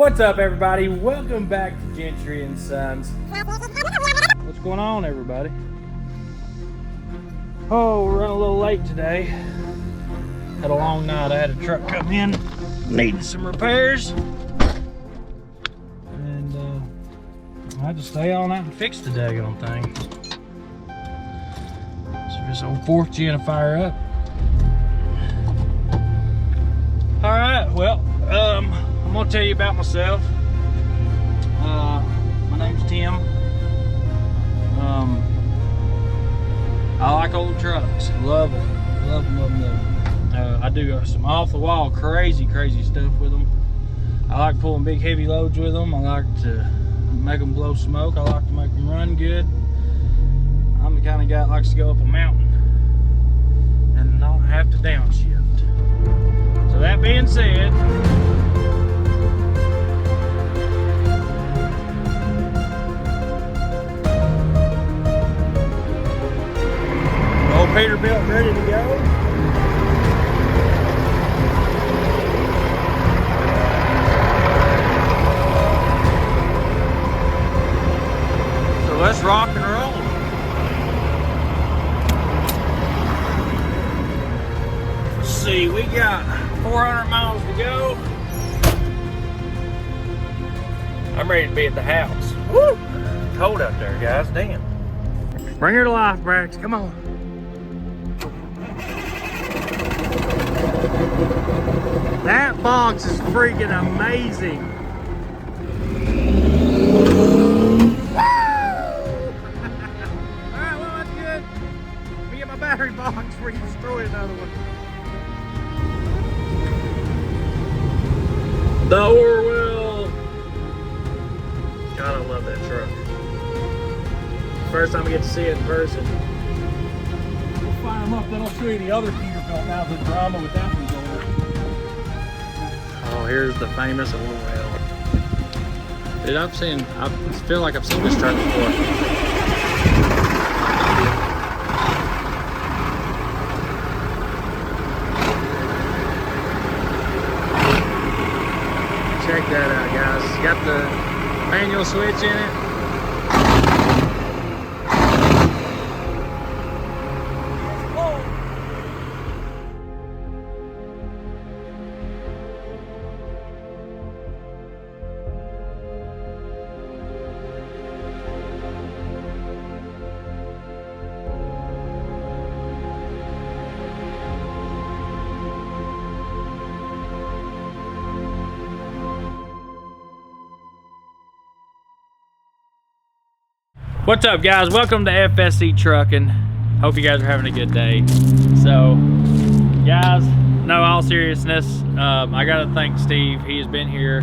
What's up, everybody? Welcome back to Gentry and Sons. What's going on, everybody? Oh, we're running a little late today. Had a long night. I had a truck come in, needing some repairs, and I had to stay all night and fix the daggone thing. So this old fourth gen to fire up. All right, well, I'm gonna tell you about myself. My name's Tim. I like old trucks. Love them. Love them. I do some off-the-wall crazy stuff with them. I like pulling big heavy loads with them. I like to make them blow smoke. I like to make them run good. I'm the kind of guy that likes to go up a mountain and not have to downshift. So that being said, old Peterbilt ready to go. So let's rock and roll. Let's see, we got 400 miles to go. I'm ready to be at the house. Woo! Cold out there, guys. Damn. Bring her to life, Brax. Come on. That box is freaking amazing. Alright, well, that's good. Let me get my battery box before you destroy another one. The Orwell. God, I love that truck. First time I get to see it in person. We'll fire them up, then I'll show you the other Peterbilt now, the drama with that one going. Oh, here's the famous Orwell. Dude, I feel like I've seen this truck before. Check that out, guys. It's got the manual switch in it. What's up, guys? Welcome to FSC Trucking. Hope you guys are having a good day. So, guys, no, all seriousness, I gotta thank Steve. He has been here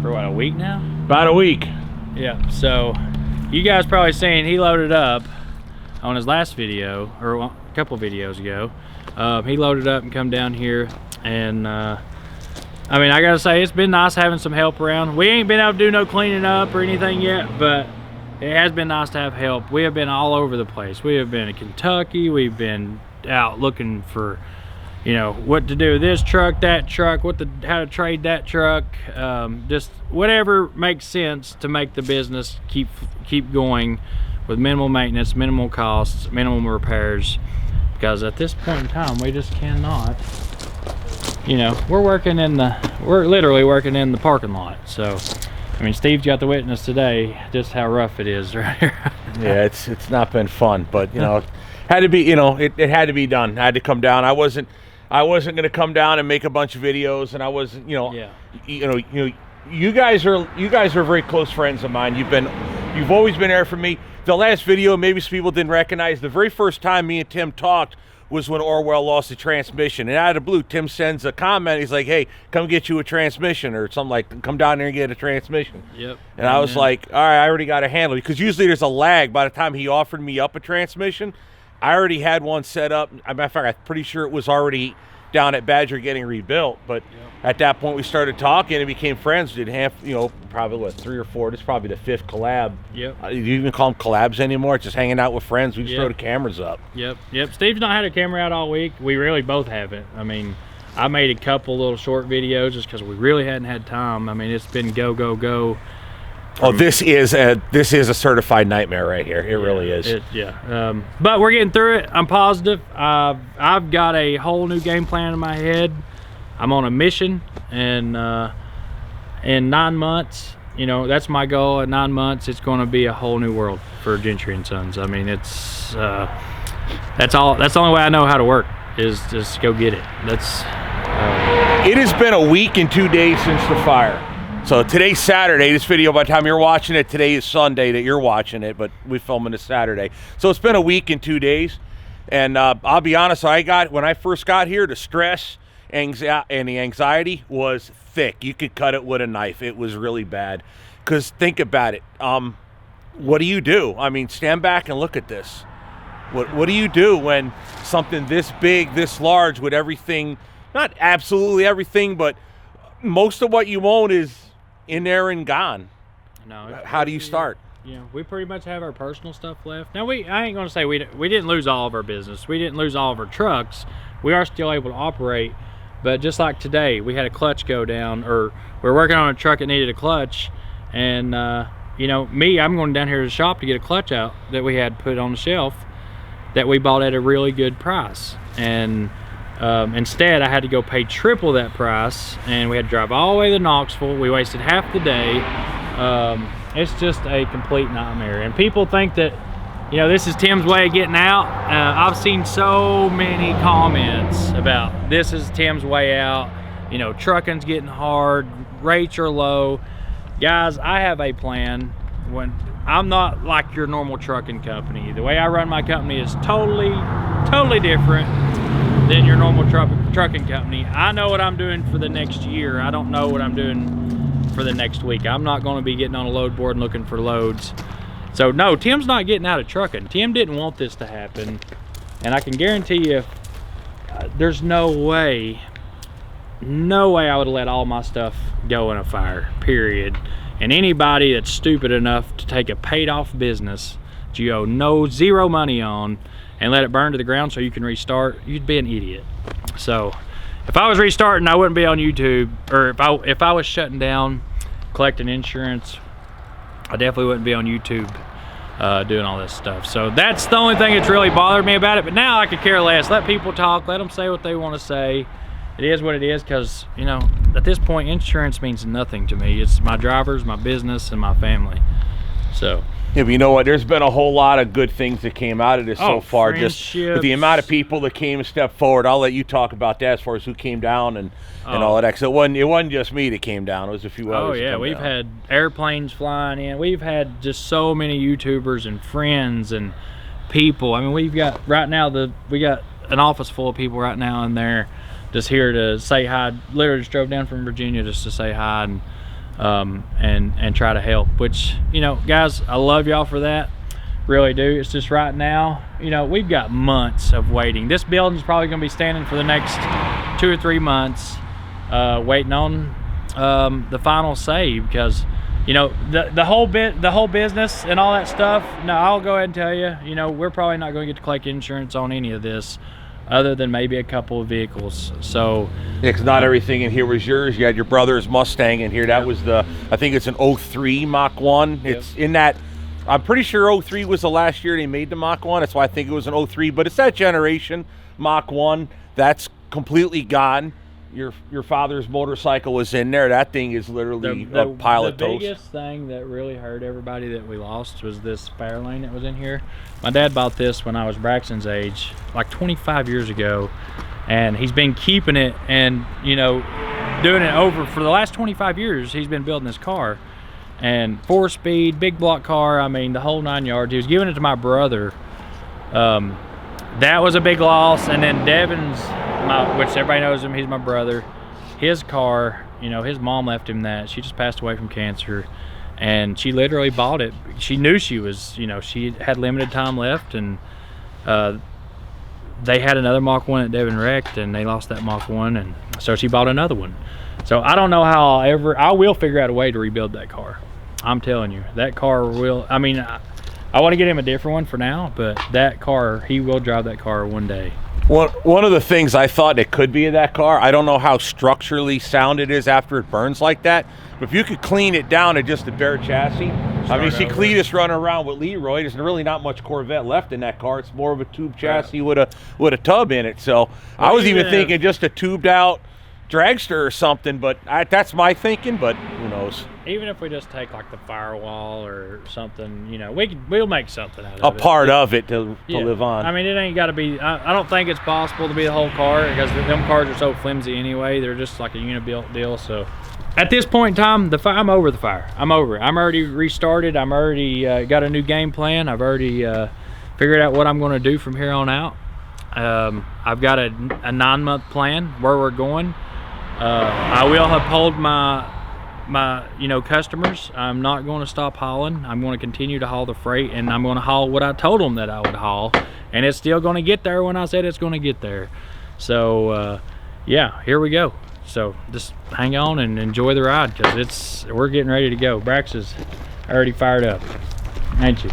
for what, a week now? About a week. Yeah, so you guys probably seen he loaded up on his last video, or a couple of videos ago. He loaded up and come down here, and I mean, I gotta say, it's been nice having some help around. We ain't been able to do no cleaning up or anything yet, but it has been nice to have help. We have been all over the place. We have been in Kentucky. We've been out looking for, you know, what to do with this truck, that truck, how to trade that truck. Just whatever makes sense to make the business keep going with minimal maintenance, minimal costs, minimum repairs. Because at this point in time, we just cannot. You know, we're literally working in the parking lot. So, I mean, Steve's got the witness today just how rough it is right here. Yeah, it's not been fun, but you know, had to be. You know, it had to be done. I had to come down. I wasn't going to come down and make a bunch of videos, and I wasn't. You know, yeah. You guys are very close friends of mine. You've always been there for me. The last video, maybe some people didn't recognize. The very first time me and Tim talked was when Orwell lost the transmission, and out of the blue, Tim sends a comment. He's like, "Hey, come get you a transmission," or something like, "Come down there and get a transmission." Yep. And I was like, "All right, I already got a handle," because usually there's a lag. By the time he offered me up a transmission, I already had one set up. As a matter of fact, I'm pretty sure it was already down at Badger getting rebuilt. But at that point, we started talking and became friends. We did probably what, 3 or 4. This is probably the 5th collab. Yep. Do you even call them collabs anymore? It's just hanging out with friends. We just throw the cameras up. Yep. Steve's not had a camera out all week. We really both haven't. I mean, I made a couple little short videos just because we really hadn't had time. I mean, it's been go, go, go. Oh, this is a certified nightmare right here. It really is. But we're getting through it. I'm positive. I've got a whole new game plan in my head. I'm on a mission, and in 9 months, you know, that's my goal. In 9 months, it's going to be a whole new world for Gentry and Sons. I mean, it's that's all. That's the only way I know how to work, is just go get it. That's. It has been a week and 2 days since the fire. So today's Saturday. This video, by the time you're watching it, today is Sunday that you're watching it, but we're filming it Saturday. So it's been a week and 2 days, and I'll be honest. When I first got here, the stress, and the anxiety was thick. You could cut it with a knife. It was really bad. Because think about it. What do you do? I mean, stand back and look at this. What do you do when something this big, this large, with everything, not absolutely everything, but most of what you own is in there and gone? No. How do you start? You know, we pretty much have our personal stuff left. Now, I ain't gonna say we didn't lose all of our business. We didn't lose all of our trucks. We are still able to operate, but just like today, we had a clutch go down, or we're working on a truck that needed a clutch, and you know, I'm going down here to the shop to get a clutch out that we had put on the shelf that we bought at a really good price, and instead I had to go pay triple that price, and we had to drive all the way to Knoxville. We wasted half the day. It's just a complete nightmare, and people think that, you know, this is Tim's way of getting out. I've seen so many comments about this is Tim's way out, you know, trucking's getting hard, rates are low. Guys, I have a plan. When I'm not like your normal trucking company. The way I run my company is totally different than your normal trucking company. I know what I'm doing for the next year. I don't know what I'm doing for the next week. I'm not going to be getting on a load board and looking for loads. So no, Tim's not getting out of trucking. Tim didn't want this to happen, and I can guarantee you there's no way I would have let all my stuff go in a fire, period. And anybody that's stupid enough to take a paid off business that you owe zero money on and let it burn to the ground so you can restart, you'd be an idiot. So if I was restarting, I wouldn't be on YouTube, or if I was shutting down collecting insurance, I definitely wouldn't be on YouTube doing all this stuff. So that's the only thing that's really bothered me about it. But now I could care less. Let people talk, let them say what they want to say. It is what it is, because, you know, at this point, insurance means nothing to me. It's my drivers, my business, and my family. So yeah, but you know what? There's been a whole lot of good things that came out of this so far. Just with the amount of people that came and stepped forward. I'll let you talk about that as far as who came down and all of that. So it wasn't just me that came down. It was a few others. Oh yeah, we've had airplanes flying in. We've had just so many YouTubers and friends and people. I mean, we got an office full of people right now in there, just here to say hi. Literally just drove down from Virginia just to say hi and try to help, which, you know, guys, I love y'all for that, really do. It's just right now, you know, we've got months of waiting. This building's probably going to be standing for the next 2 or 3 months, waiting on the final say, because, you know, the whole business and all that stuff. No, I'll go ahead and tell you, you know, we're probably not going to get to collect insurance on any of this, other than maybe a couple of vehicles. So yeah, because not everything in here was yours. You had your brother's Mustang in here. That was I think it's an 03 Mach 1. It's in that, I'm pretty sure 03 was the last year they made the Mach 1. That's why I think it was an 03, but it's that generation Mach 1 that's completely gone. Your father's motorcycle was in there. That thing is literally a pile of toast. The biggest thing that really hurt everybody that we lost was this Fairlane that was in here. My dad bought this when I was Braxton's age, like 25 years ago, and he's been keeping it and, you know, doing it over for the last 25 years. He's been building this car, and 4-speed, big block car. I mean, the whole 9 yards. He was giving it to my brother. That was a big loss. And then Devin's, which everybody knows him, he's my brother. His car, you know, his mom left him that. She just passed away from cancer, and she literally bought it. She knew she was, you know, she had limited time left, and they had another Mach 1 that Devin wrecked, and they lost that Mach 1, and so she bought another one. So I don't know how I will figure out a way to rebuild that car. I'm telling you, that car will, I mean, I want to get him a different one for now, but that car, he will drive that car one day. One of the things I thought it could be in that car, I don't know how structurally sound it is after it burns like that, but if you could clean it down to just a bare chassis, I mean, you see Cletus running around with Leroy. There's really not much Corvette left in that car. It's more of a tube chassis with a tub in it. So I was even thinking just a tubed out dragster or something, but that's my thinking, but who knows. Even if we just take like the firewall or something, you know, we'll make something out of it. A part of it to live on. I mean, it ain't got to be, I don't think it's possible to be the whole car because them cars are so flimsy anyway. They're just like a unit-built deal, so. At this point in time, I'm over the fire. I'm over it. I'm already restarted. I'm already got a new game plan. I've already figured out what I'm going to do from here on out. I've got a 9-month plan where we're going. I will uphold my customers. I'm not going to stop hauling. I'm going to continue to haul the freight, and I'm going to haul what I told them that I would haul, and it's still going to get there when I said it's going to get there. So yeah, here we go. So just hang on and enjoy the ride because we're getting ready to go. Brax is already fired up, ain't you?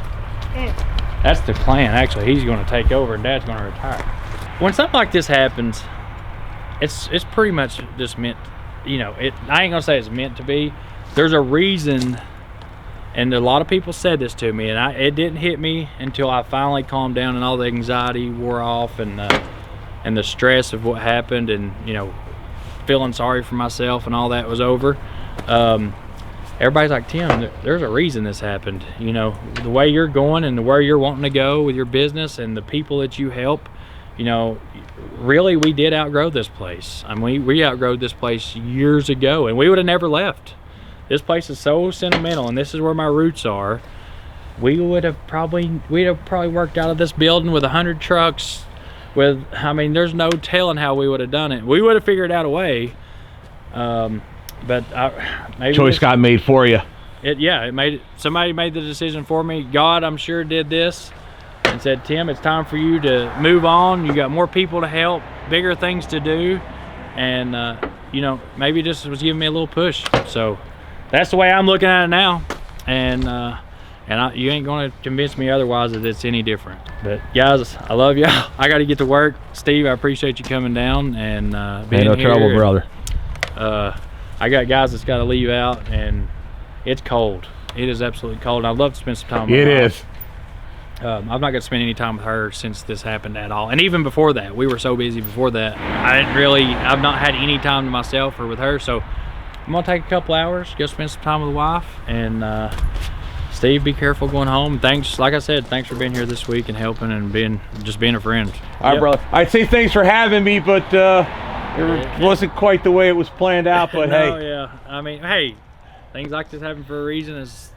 That's the plan. Actually, he's going to take over and Dad's going to retire. When something like this happens, it's pretty much just meant, you know, I ain't gonna say it's meant to be. There's a reason, and a lot of people said this to me, and it didn't hit me until I finally calmed down and all the anxiety wore off and the stress of what happened, and you know, feeling sorry for myself and all that was over. Everybody's like, Tim, there's a reason this happened. You know, the way you're going and the where you're wanting to go with your business and the people that you help, you know, really we did outgrow this place. I mean, we outgrowed this place years ago and we would have never left. This place is so sentimental and this is where my roots are. We'd have probably worked out of this building with 100 trucks I mean, there's no telling how we would have done it. We would have figured out a way, but maybe choice got made for you. Somebody made the decision for me. God, I'm sure, did this and said, Tim, it's time for you to move on. You got more people to help, bigger things to do, and you know, maybe just was giving me a little push. So that's the way I'm looking at it now, and you ain't gonna convince me otherwise that it's any different. But guys, I love y'all. I got to get to work. Steve, I appreciate you coming down and being no here. trouble, brother. I got guys that's got to leave out, and it's cold. It is absolutely cold. I'd love to spend some time with my wife. I'm not gonna spend any time with her since this happened at all. And even before that, we were so busy before that. I've not had any time to myself or with her. So I'm gonna take a couple hours, go spend some time with the wife, and Steve, be careful going home. Thanks, like I said, thanks for being here this week and helping and being a friend. All right, brother. I'd say thanks for having me, but it wasn't quite the way it was planned out. But no, hey, yeah. I mean, hey, things like this happen for a reason. Is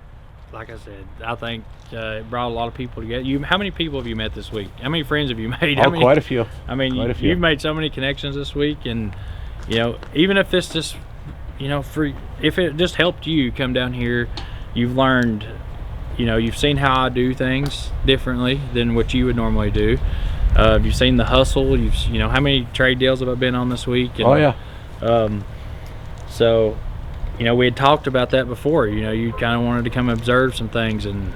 like I said, I think it brought a lot of people together. How many people have you met this week? How many friends have you made? Quite a few. I mean, you've made so many connections this week, and you know, even if this just, you know, if it just helped you come down here, you've learned. You know, you've seen how I do things differently than what you would normally do. You've seen the hustle. You know, how many trade deals have I been on this week? And, oh yeah. So, you know, we had talked about that before. You know, you kind of wanted to come observe some things, and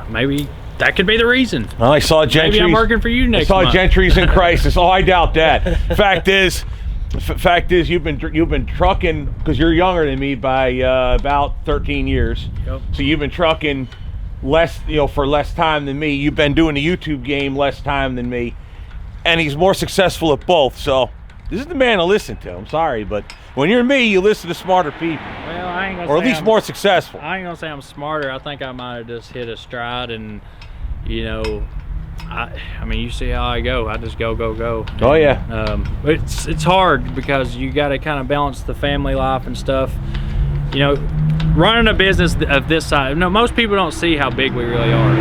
maybe that could be the reason. Well, I saw Gentry's. Maybe I'm working for you next month. I saw Gentry's in crisis. Oh, I doubt that. Fact is, you've been trucking because you're younger than me by about 13 years. Yep. So you've been trucking less, you know, for less time than me. You've been doing the YouTube game less time than me, and he's more successful at both. So this is the man to listen to. I'm sorry, but when you're me, you listen to smarter people. Well, I ain't gonna or say at least more successful. I ain't gonna say I'm smarter. I think I might have just hit a stride, and you know. I mean, you see how I go. I just go. Oh yeah. It's hard because you got to kind of balance the family life and stuff. You know, running a business of this size. No, most people don't see how big we really are.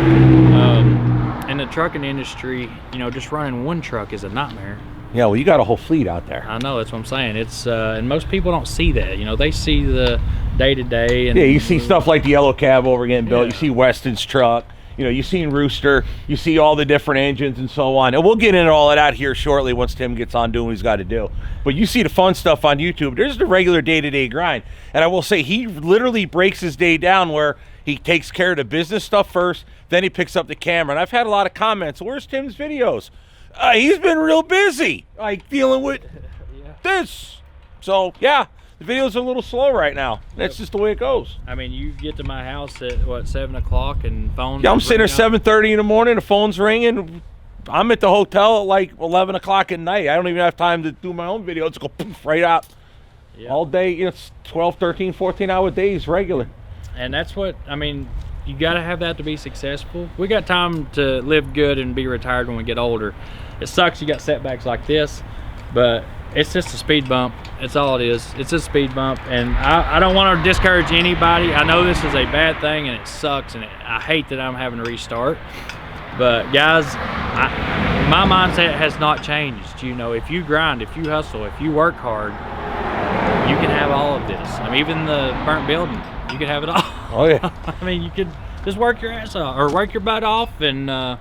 In the trucking industry, you know, just running one truck is a nightmare. Yeah, well, you got a whole fleet out there. I know, that's what I'm saying. It's and most people don't see that. You know, they see the day to day. Yeah, you see stuff like the yellow cab over getting built. You see Weston's truck. You know, you've seen Rooster, you see all the different engines and so on. And we'll get into all of that here shortly once Tim gets on doing what he's got to do. But you see the fun stuff on YouTube. There's the regular day-to-day grind. And I will say, he literally breaks his day down where he takes care of the business stuff first, then he picks up the camera. And I've had a lot of comments, where's Tim's videos? He's been real busy, like dealing with this. So, yeah. The videos are a little slow right now. That's just the way it goes. I mean, you get to my house at, what, 7 o'clock and phones... Yeah, I'm sitting at 7:30 in the morning, the phone's ringing. I'm at the hotel at like 11 o'clock at night. I don't even have time to do my own videos. It's go poof, right out. Yep. All day, you know, it's 12, 13, 14-hour days regular. And that's what, I mean, you got to have that to be successful. We got time to live good and be retired when we get older. It sucks you got setbacks like this, but... it's just a speed bump. It's all it is. It's a speed bump, and I don't want to discourage anybody. I know this is a bad thing, and it sucks, and I hate that I'm having to restart. But guys, my mindset has not changed. You know, if you grind, if you hustle, if you work hard, you can have all of this. I mean, even the burnt building, you can have it all. Oh yeah. I mean, you could just work your ass off, or work your butt off, and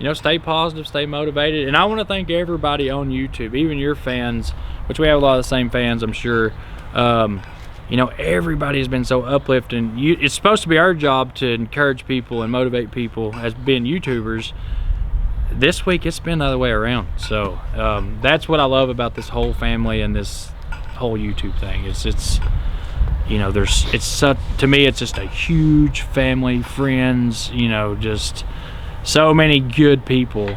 you know, stay positive, stay motivated. And I want to thank everybody on YouTube, even your fans, which we have a lot of the same fans, I'm sure. You know, everybody has been so uplifting. It's supposed to be our job to encourage people and motivate people as being YouTubers. This week, it's been the other way around. So that's what I love about this whole family and this whole YouTube thing. It's you know, to me, it's just a huge family, friends, you know, just... so many good people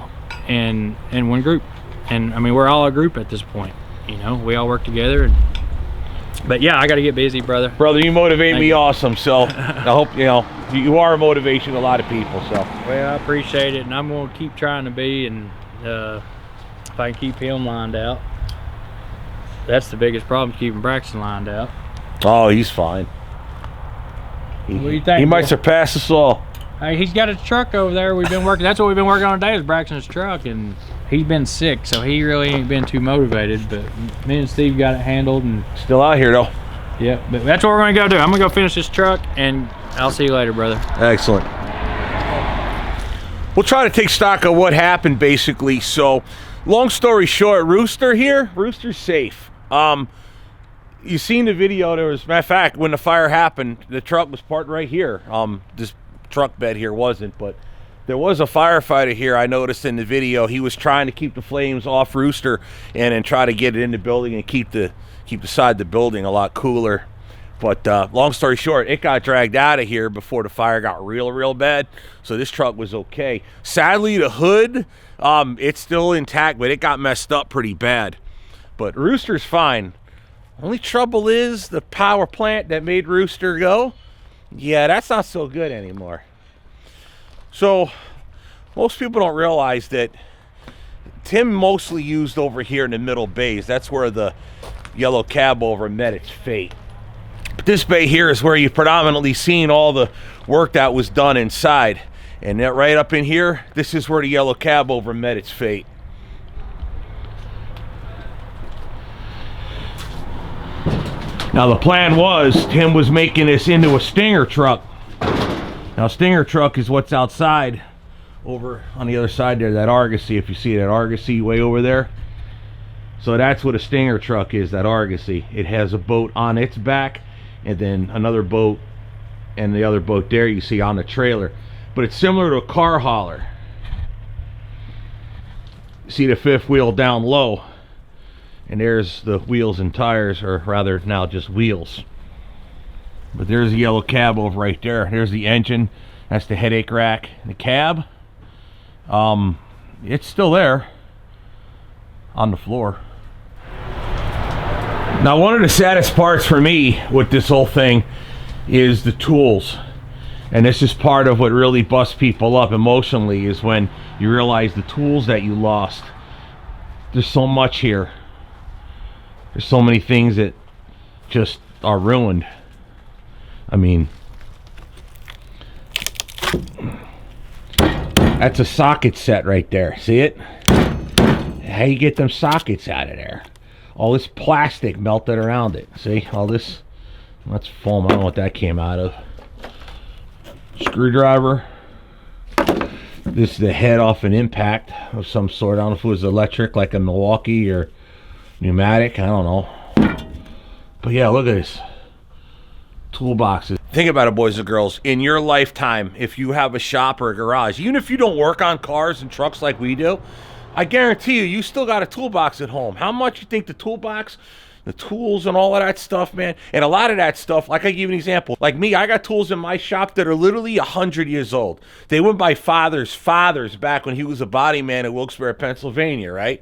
in one group. And I mean, we're all a group at this point, you know, we all work together. But yeah, I got to get busy, brother. You motivate me awesome. So I hope, you know, you are a motivation to a lot of people. So well, I appreciate it, and I'm going to keep trying to be. And if I can keep him lined out, that's the biggest problem, keeping Braxton lined out. Oh, he's fine. What do you think? He might surpass us all. Hey, he's got his truck over there. We've been working. That's what we've been working on today, is Braxton's truck, and he's been sick, so he really ain't been too motivated. But me and Steve got it handled, and still out here though. Yeah, but that's what we're gonna go do. I'm gonna go finish this truck, and I'll see you later, brother. Excellent. We'll try to take stock of what happened, basically. So, long story short, Rooster here. Rooster's safe. You seen the video? There was, matter of fact, when the fire happened, the truck was parked right here. This truck bed here wasn't, but there was a firefighter here. I noticed in the video he was trying to keep the flames off Rooster and then try to get it in the building and keep the side of the building a lot cooler. But long story short, it got dragged out of here before the fire got real bad. So this truck was okay. Sadly, the hood, it's still intact, but it got messed up pretty bad. But Rooster's fine. Only trouble is the power plant that made Rooster go. Yeah, that's not so good anymore. So, most people don't realize that Tim mostly used over here in the middle bays. That's where the yellow Cabover met its fate. But this bay here is where you've predominantly seen all the work that was done inside. And that right up in here, this is where the yellow Cabover met its fate. Now the plan was, Tim was making this into a Stinger truck. Now Stinger truck is what's outside, over on the other side there, that Argosy, if you see that Argosy way over there. So that's what a Stinger truck is, that Argosy. It has a boat on its back, and then another boat, and the other boat there you see on the trailer. But it's similar to a car hauler. See the fifth wheel down low. And there's the wheels and tires, or rather now just wheels. But there's the yellow cab over right there. There's the engine. That's the headache rack. The cab, it's still there on the floor. Now one of the saddest parts for me with this whole thing is the tools. And this is part of what really busts people up emotionally, is when you realize the tools that you lost. There's so much here. There's so many things that just are ruined. I mean, that's a socket set right there. See it? How you get them sockets out of there? All this plastic melted around it. See? All this, that's foam. I don't know what that came out of. Screwdriver. This is the head off an impact of some sort. I don't know if it was electric, like a Milwaukee, or pneumatic. I don't know. But yeah, look at this. Toolboxes. Think about it, boys and girls. In your lifetime, if you have a shop or a garage, even if you don't work on cars and trucks like we do, I guarantee you still got a toolbox at home. How much you think the toolbox, the tools and all of that stuff, man? And a lot of that stuff, like I give you an example. Like me, I got tools in my shop that are literally 100 years old. They went by father's fathers back when he was a body man in Wilkes-Barre, Pennsylvania, right?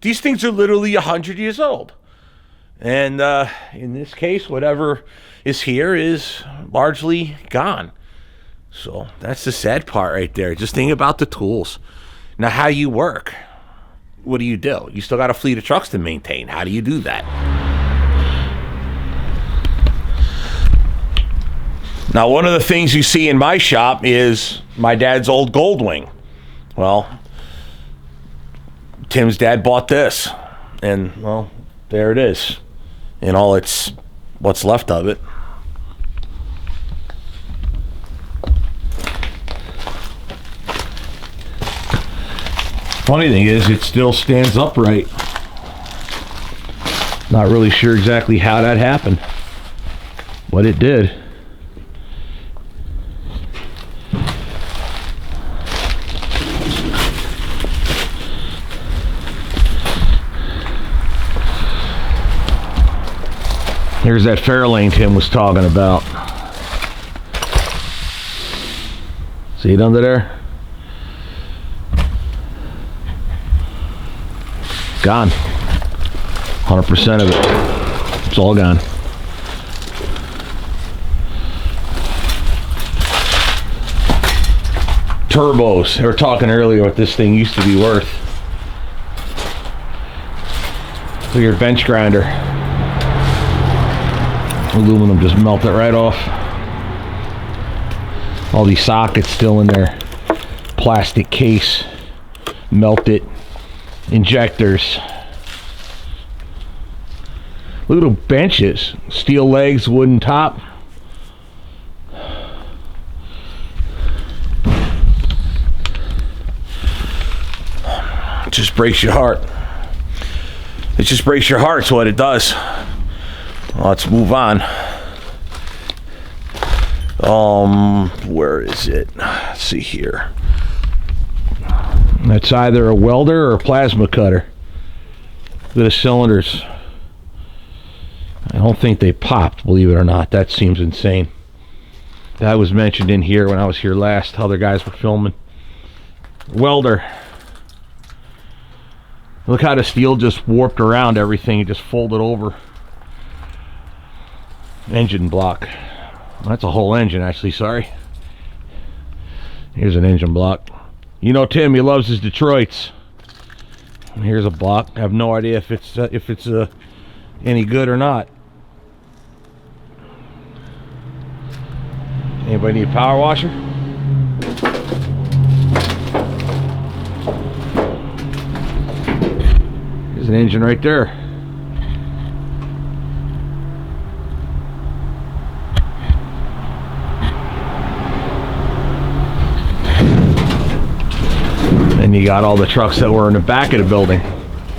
These things are literally 100 years old. And in this case, whatever is here is largely gone. So that's the sad part right there. Just think about the tools. Now, how you work. What do? You still got a fleet of trucks to maintain. How do you do that? Now, one of the things you see in my shop is my dad's old Goldwing. Well, Tim's dad bought this, and well, there it is, in all its what's left of it. Funny thing is, it still stands upright. Not really sure exactly how that happened, but it did. Here's that Fairlane Tim was talking about. See it under there? Gone. 100% of it. It's all gone. Turbos. They were talking earlier what this thing used to be worth. Look at your bench grinder. Aluminum just melted right off. All these sockets still in their plastic case. Melted. Injectors. Little benches. Steel legs, wooden top. It just breaks your heart. It just breaks your heart, is what it does. Well, let's move on. Where is it? Let's see here. That's either a welder or a plasma cutter. Look at the cylinders. I don't think they popped, believe it or not. That seems insane. That was mentioned in here when I was here last. Other guys were filming. Welder. Look how the steel just warped around everything. It just folded over. Engine block. That's a whole engine, actually. Sorry. Here's an engine block. You know Tim, he loves his Detroits. Here's a block. I have no idea if it's any good or not. Anybody need a power washer? There's an engine right there. And you got all the trucks that were in the back of the building,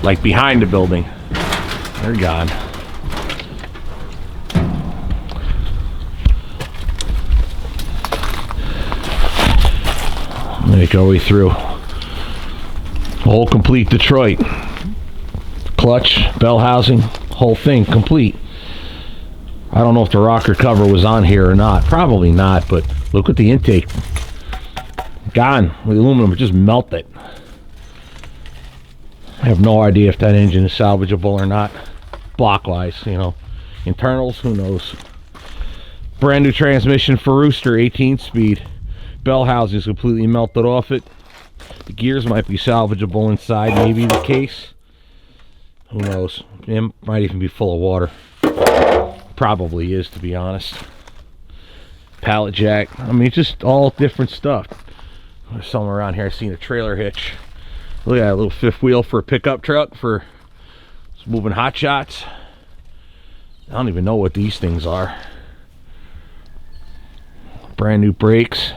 like behind the building. They're gone. Make our way through. Whole complete Detroit. Clutch, bell housing, whole thing complete. I don't know if the rocker cover was on here or not. Probably not, but look at the intake. Gone. The aluminum just melted. I have no idea if that engine is salvageable or not. Block-wise, you know. Internals, who knows. Brand new transmission for Rooster, 18-speed. Bell housing is completely melted off it. The gears might be salvageable inside, maybe the case. Who knows? It might even be full of water. Probably is, to be honest. Pallet jack. I mean, just all different stuff. There's somewhere around here I've seen a trailer hitch. Look at that little fifth wheel for a pickup truck for moving hot shots. I don't even know what these things are. Brand new brakes.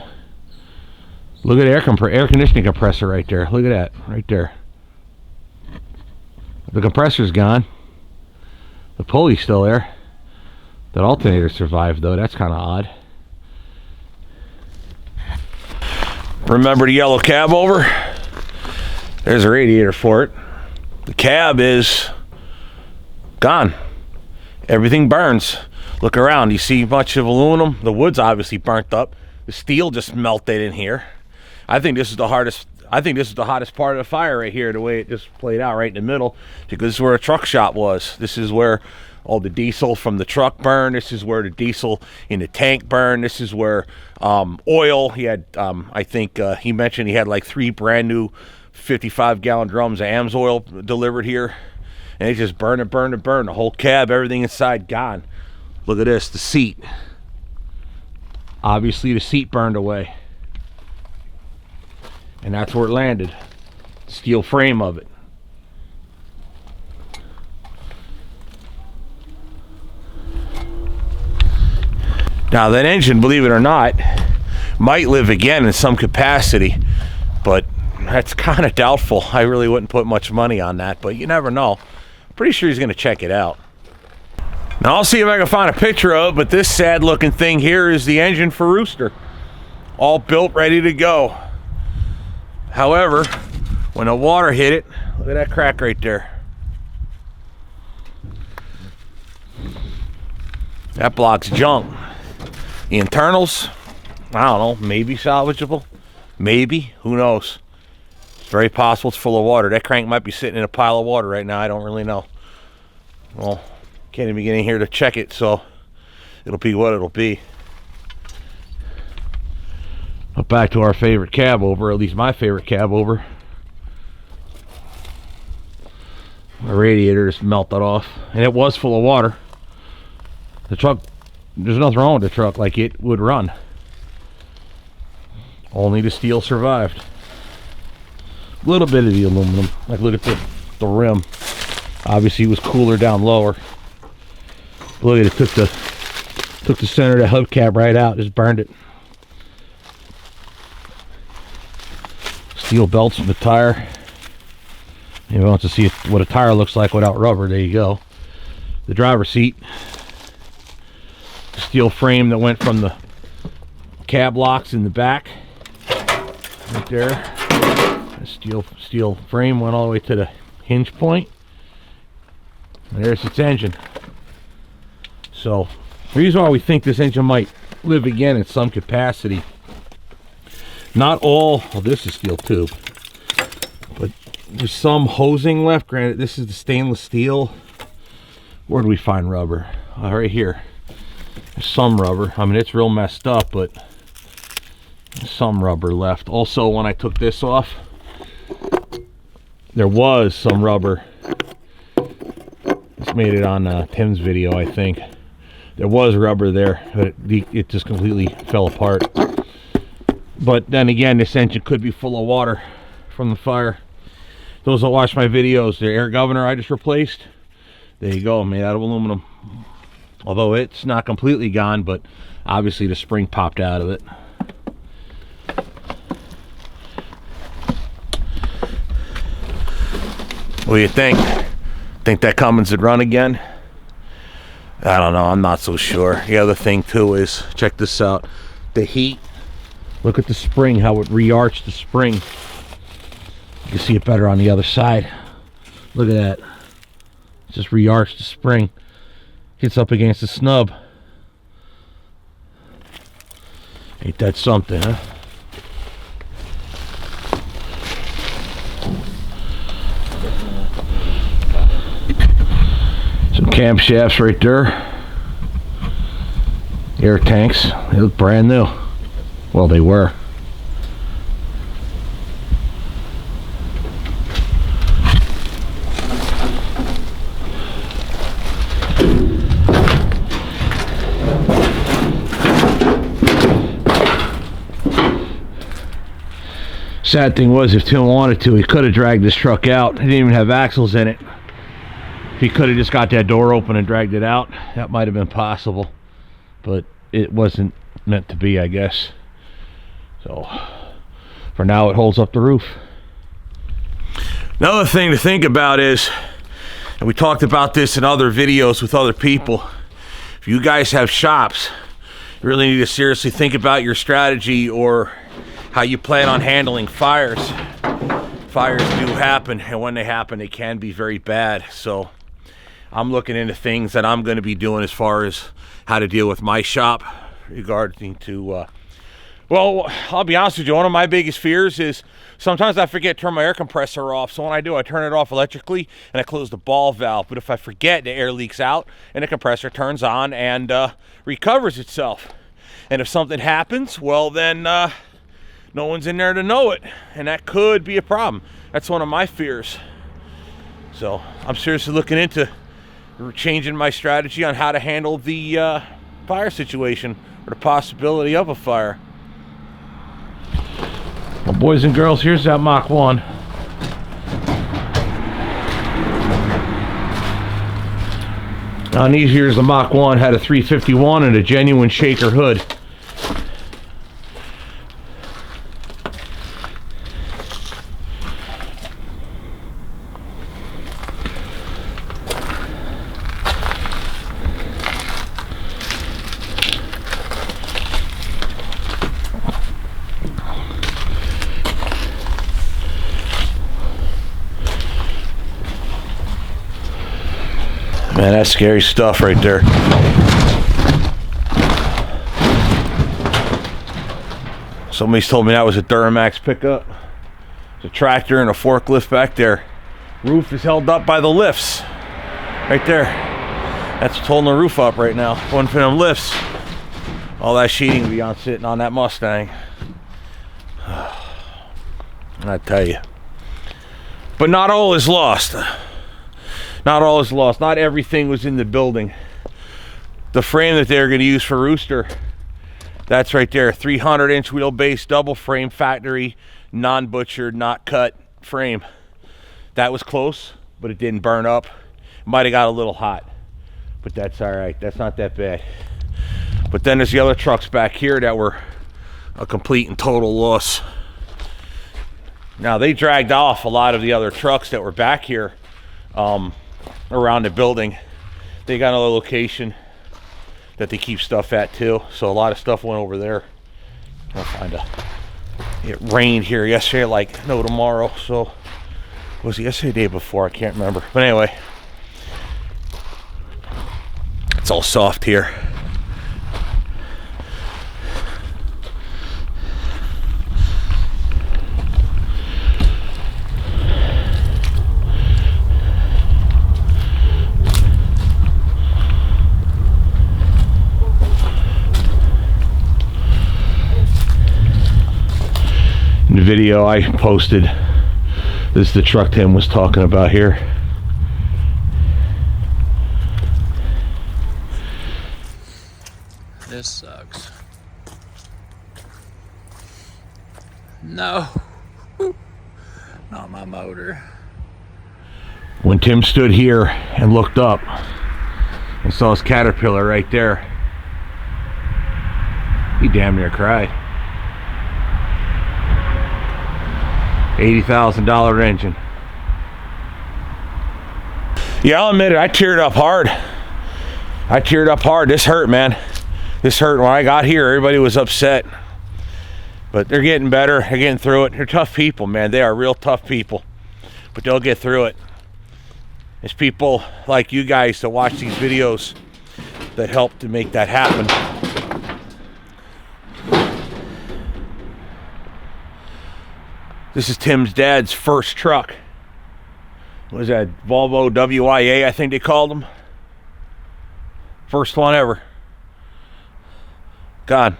Look at air conditioning compressor right there. Look at that, right there. The compressor's gone. The pulley's still there. That alternator survived though. That's kind of odd. Remember the yellow Cabover? There's a radiator for it. The cab is gone. Everything burns. Look around. You see much of aluminum? The wood's obviously burnt up. The steel just melted in here. I think this is the hardest. I think this is the hottest part of the fire right here, the way it just played out right in the middle, because this is where a truck shop was. This is where all the diesel from the truck burned. This is where the diesel in the tank burned. This is where oil. He had, I think he mentioned he had like 3 brand new 55-gallon drums of AMS oil delivered here, and it just burned and burned and burned. The whole cab, everything inside gone. Look at this, the seat. Obviously the seat burned away. And that's where it landed. Steel frame of it. Now that engine, believe it or not, might live again in some capacity, but that's kind of doubtful. I really wouldn't put much money on that, but you never know. Pretty sure he's going to check it out. Now I'll see if I can find a picture of it, but this sad looking thing here is the engine for Rooster. All built, ready to go. However, when the water hit it, look at that crack right there. That block's junk. The internals, I don't know, maybe salvageable. Maybe, who knows? It's very possible it's full of water. That crank might be sitting in a pile of water right now. I don't really know. Well, can't even get in here to check it, so it'll be what it'll be. But back to our favorite Cabover, at least my favorite Cabover. My radiator just melted off, and it was full of water. The truck, there's nothing wrong with the truck, like it would run. Only the steel survived. A little bit of the aluminum, like look at the rim. Obviously it was cooler down lower. Look at it, took the center of the hubcap right out, just burned it. Steel belts from the tire. If you want to see what a tire looks like without rubber, there you go. The driver's seat. The steel frame that went from the cab locks in the back. Right there. The steel frame went all the way to the hinge point. And there's its engine. So, the reason why we think this engine might live again in some capacity. Not all, well, this is steel too, but there's some hosing left. Granted, this is the stainless steel. Where do we find rubber? Right here. There's some rubber. I mean, it's real messed up, but there's some rubber left. Also, when I took this off, there was some rubber. This made it on Tim's video, I think. There was rubber there, but it just completely fell apart. But then again, this engine could be full of water from the fire. Those that watch my videos, the air governor I just replaced, there you go, made out of aluminum. Although it's not completely gone, but obviously the spring popped out of it. What do you think? Think that Cummins would run again? I don't know, I'm not so sure. The other thing too is, check this out, the heat. Look at the spring, how it re-arched the spring. You can see it better on the other side. Look at that. Just re-arched the spring. Hits up against the snub. Ain't that something, huh? Some camshafts right there. Air tanks. They look brand new. Well, they were. Sad thing was, if Tim wanted to, he could have dragged this truck out. It didn't even have axles in it. If he could have just got that door open and dragged it out, that might have been possible. But it wasn't meant to be, I guess. So, For now, it holds up the roof. Another thing to think about is, and we talked about this in other videos with other people, if you guys have shops, you really need to seriously think about your strategy or how you plan on handling fires. Fires do happen, and when they happen, they can be very bad. So I'm looking into things that I'm going to be doing as far as how to deal with my shop regarding to well, I'll be honest with you, one of my biggest fears is sometimes I forget to turn my air compressor off. So when I do, I turn it off electrically and I close the ball valve. But if I forget, the air leaks out and the compressor turns on and recovers itself. And if something happens, well then no one's in there to know it, and that could be a problem. That's one of my fears. So I'm seriously looking into changing my strategy on how to handle the fire situation or the possibility of a fire. Well, boys and girls, here's that Mach 1. On these here's the Mach 1, had a 351 and a genuine shaker hood. Man, that's scary stuff right there. Somebody's told me that was a Duramax pickup. There's a tractor and a forklift back there. Roof is held up by the lifts. Right there. That's what's holding the roof up right now. One for them lifts. All that sheeting will be on sitting on that Mustang. I tell you. But not all is lost. Not all is lost. Not everything was in the building. The frame that they're going to use for Rooster, that's right there. 300-inch wheelbase, double frame, factory, non-butchered, not cut frame. That was close, but it didn't burn up. Might have got a little hot, but that's all right. That's not that bad. But then there's the other trucks back here that were a complete and total loss. Now, they dragged off a lot of the other trucks that were back here around the building. They got another location that they keep stuff at too, so a lot of stuff went over there. I'll find a. It rained here yesterday like no tomorrow, so was it yesterday, the day before? I can't remember, but anyway, it's all soft here. In the video I posted, this is the truck Tim was talking about here. This sucks. No. Not my motor. When Tim stood here and looked up and saw his Caterpillar right there, he damn near cried. $80,000 engine. Yeah, I'll admit it, I teared up hard. This hurt, man. This hurt. When I got here, everybody was upset. But they're getting better. They're getting through it. They're tough people, man. They are real tough people. But they'll get through it. It's people like you guys that watch these videos that help to make that happen. This is Tim's dad's first truck. What was that? Volvo WIA, I think they called them. First one ever. God.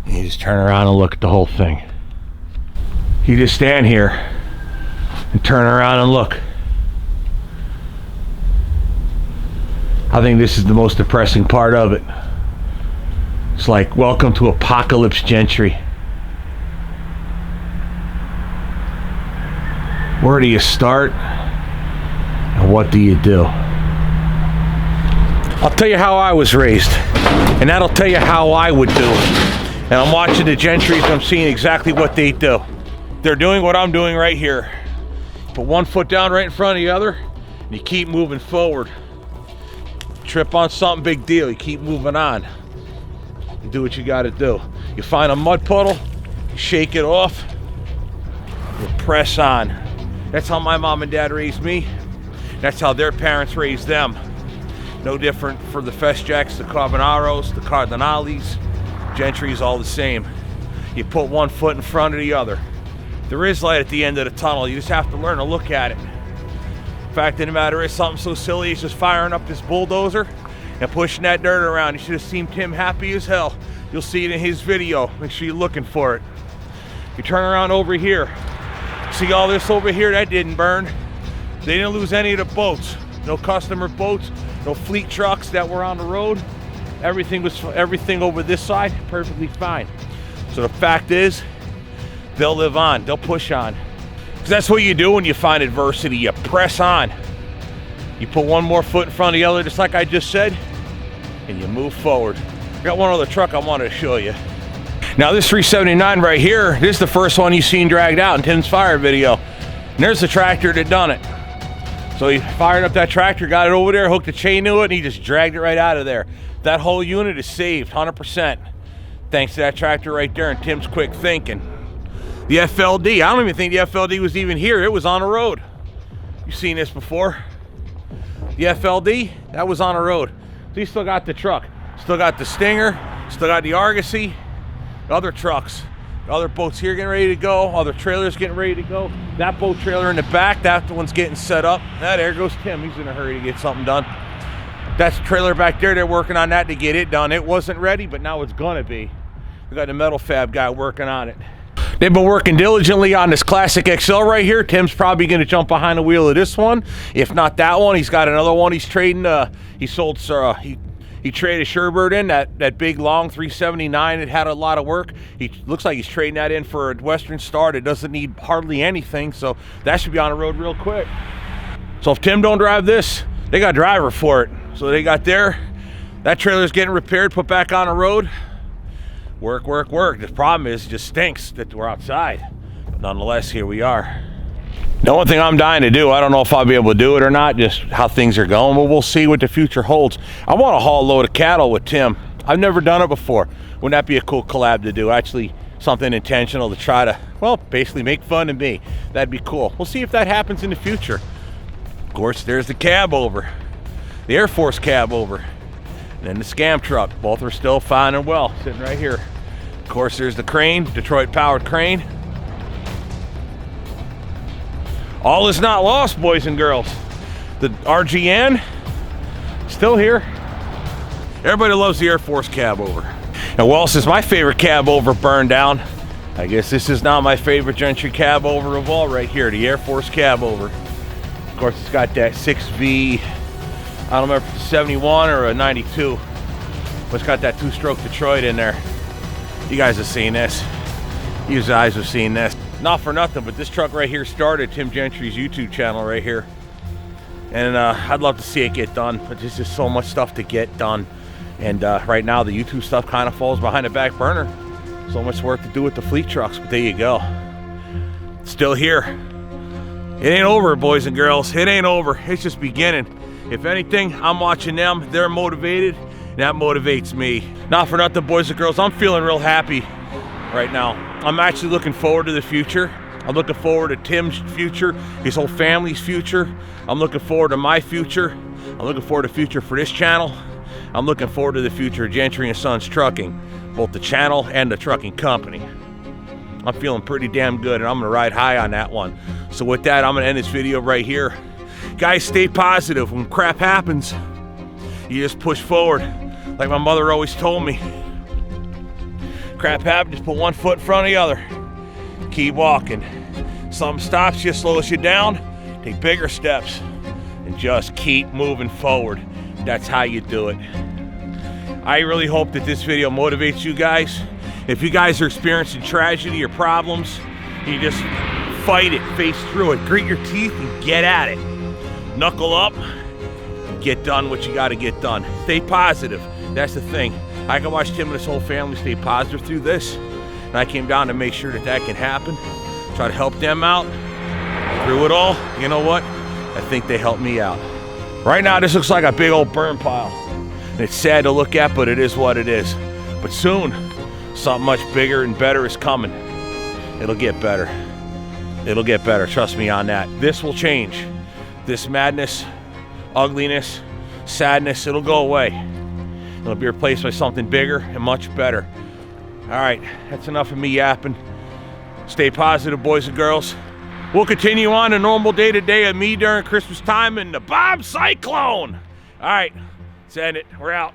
You just turn around and look at the whole thing. You just stand here and turn around and look. I think this is the most depressing part of it. It's like, welcome to Apocalypse Gentry. Where do you start? And what do you do? I'll tell you how I was raised, and that'll tell you how I would do it. And I'm watching the Gentrys, I'm seeing exactly what they do. They're doing what I'm doing right here. Put one foot down right in front of the other, and you keep moving forward. Trip on something, big deal, you keep moving on. You do what you gotta do. You find a mud puddle, you shake it off, you press on. That's how my mom and dad raised me. That's how their parents raised them. No different for the Feschaks, the Carbonaros, the Cardinalis. Gentry's all the same. You put one foot in front of the other. There is light at the end of the tunnel. You just have to learn to look at it. The fact of the matter is, something so silly as just firing up this bulldozer and pushing that dirt around. You should have seen Tim happy as hell. You'll see it in his video. Make sure you're looking for it. You turn around over here. See all this over here? That didn't burn. They didn't lose any of the boats. No customer boats, no fleet trucks that were on the road. Everything over this side, perfectly fine. So the fact is, they'll live on, they'll push on. Because that's what you do when you find adversity, you press on. You put one more foot in front of the other, just like I just said, and you move forward. I got one other truck I wanted to show you. Now this 379 right here, this is the first one you've seen dragged out in Tim's fire video. And there's the tractor that done it. So he fired up that tractor, got it over there, hooked a chain to it, and he just dragged it right out of there. That whole unit is saved, 100%. Thanks to that tractor right there and Tim's quick thinking. The FLD, I don't even think the FLD was even here. It was on the road. You've seen this before. The FLD, that was on the road. So you still got the truck. Still got the Stinger, still got the Argosy, other trucks. Other boats here getting ready to go, other trailers getting ready to go. That boat trailer in the back, that one's getting set up. There goes Tim, he's in a hurry to get something done. That's the trailer back there, they're working on that to get it done. It wasn't ready, but now it's gonna be. We got the metal fab guy working on it. They've been working diligently on this Classic XL right here. Tim's probably gonna jump behind the wheel of this one. If not that one, he's got another one he's trading. He traded Sherbird in, that big long 379. It had a lot of work. He looks like he's trading that in for a Western Star that doesn't need hardly anything, so that should be on the road real quick. So if Tim don't drive this, they got a driver for it. So they got that trailer's getting repaired, put back on the road. Work, work, work. The problem is it just stinks that we're outside. But nonetheless, here we are. The only thing I'm dying to do, I don't know if I'll be able to do it or not, just how things are going, but we'll see what the future holds. I want to haul a load of cattle with Tim. I've never done it before. Wouldn't that be a cool collab to do? Actually, something intentional to try to, well, basically make fun of me. That'd be cool. We'll see if that happens in the future. Of course, there's the Cabover, the Air Force Cabover, and then the Scam truck. Both are still fine and well, sitting right here. Of course, there's the crane, Detroit-powered crane. All is not lost, boys and girls. The RGN, still here. Everybody loves the Air Force Cabover. And well, since my favorite Cabover burned down, I guess this is now my favorite Gentry Cabover of all right here, the Air Force Cabover. Of course, it's got that 6V, I don't remember if it's a 71 or a 92, but it's got that two-stroke Detroit in there. You guys have seen this. You guys have seen this. Not for nothing, but this truck right here started Tim Gentry's YouTube channel right here. And I'd love to see it get done, but there's just so much stuff to get done. And right now, the YouTube stuff kind of falls behind the back burner. So much work to do with the fleet trucks, but there you go. Still here. It ain't over, boys and girls. It ain't over. It's just beginning. If anything, I'm watching them. They're motivated. And that motivates me. Not for nothing, boys and girls. I'm feeling real happy right now. I'm actually looking forward to the future. I'm looking forward to Tim's future, his whole family's future. I'm looking forward to my future. I'm looking forward to the future for this channel. I'm looking forward to the future of Gentry & Sons Trucking, both the channel and the trucking company. I'm feeling pretty damn good, and I'm gonna ride high on that one. So with that, I'm gonna end this video right here. Guys, stay positive. When crap happens, you just push forward. Like my mother always told me. Crap happens, just put one foot in front of the other. Keep walking. Something stops you, slows you down, take bigger steps, and just keep moving forward. That's how you do it. I really hope that this video motivates you guys. If you guys are experiencing tragedy or problems, you just fight it, face through it, grit your teeth and get at it. Knuckle up, get done what you got to get done. Stay positive. That's the thing. I can watch Tim and his whole family stay positive through this. And I came down to make sure that that can happen. Try to help them out through it all. You know what? I think they helped me out. Right now, this looks like a big old burn pile. And it's sad to look at, but it is what it is. But soon, something much bigger and better is coming. It'll get better. It'll get better, trust me on that. This will change. This madness, ugliness, sadness, it'll go away. It'll be replaced by something bigger and much better. All right, that's enough of me yapping. Stay positive, boys and girls. We'll continue on a normal day-to-day of me during Christmas time and the Bob Cyclone. All right, let's end it. We're out.